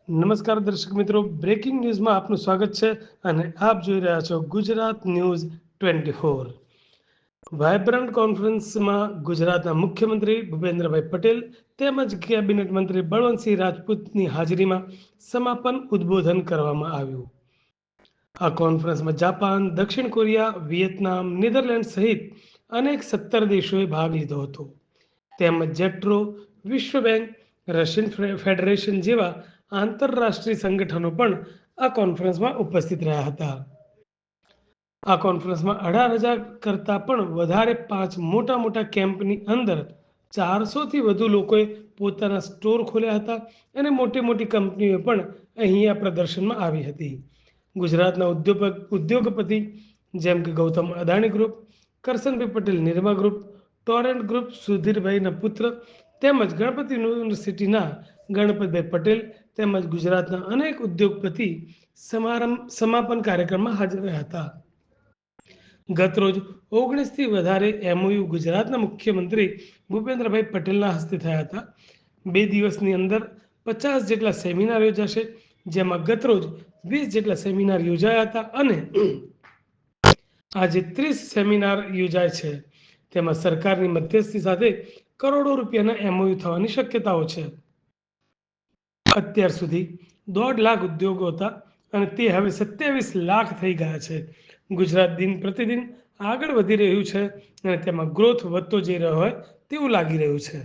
નમસ્કાર દર્શક મિત્રો, બ્રેકિંગ ન્યૂઝમાં આપનું સ્વાગત છે અને આપ જોઈ રહ્યા છો ગુજરાત ન્યૂઝ 24. વાયબ્રન્ટ કોન્ફરન્સમાં ગુજરાતના મુખ્યમંત્રી ભૂપેન્દ્રભાઈ પટેલ તેમજ કેબિનેટ મંત્રી બળવંતસિંહ રાજપૂતની હાજરીમાં સમાપન ઉદ્બોધન કરવામાં આવ્યું. આ કોન્ફરન્સમાં જાપાન, દક્ષિણ કોરિયા, વિયેતનામ, નેધરલેન્ડ સહિત અનેક 17 દેશોએ ભાગ લીધો હતો. તેમજ જેટ્રો, વિશ્વ બેંક, રશિયન ફેડરેશન જેવા આંતરરાષ્ટ્રીય સંગઠનો પણ આ કોન્ફરન્સમાં ઉપસ્થિત રહ્યા હતા. આ કોન્ફરન્સમાં 18,000 કરતાં પણ વધારે 5 મોટા કેમ્પની અંદર 400થી વધુ લોકોએ પોતાના સ્ટોર ખોલ્યા હતા અને મોટી કંપનીઓ પણ અહીંયા પ્રદર્શનમાં આવી હતી. ગુજરાતના ઉદ્યોગપતિ જેમ કે Gautam Adani group, Karsanbhai Patel Nirma group, Torrent group સુધીરભાઈના પુત્ર તેમજ ગણપતિ યુનિવર્સિટીના ગણપતભાઈ પટેલ તેમજ ગુજરાતના અનેક ઉદ્યોગપતિ સમાપન કાર્યક્રમમાં હાજર રહ્યા હતા. ગતરોજ 19થી વધારે MOU ગુજરાતના મુખ્યમંત્રી ભૂપેન્દ્રભાઈ પટેલના હસ્તે થયા હતા. 2 દિવસની અંદર 50 જેટલા સેમિનાર યોજાશે, જેમાં ગતરોજ 20 જેટલા સેમિનાર યોજાયા હતા અને આજે 30 સેમિનાર યોજાય છે. તેમાં સરકારની મધ્યસ્થી સાથે કરોડો રૂપિયાના MOU થવાની શક્યતાઓ છે. અત્યાર સુધી 1.5 લાખ ઉદ્યોગો હતા અને તે હવે 27 લાખ થઈ ગયા છે. ગુજરાત દિન પ્રતિદિન આગળ વધી રહ્યું છે અને તેમાં ગ્રોથ વધતો જઈ રહ્યો હોય તેવું લાગી રહ્યું છે.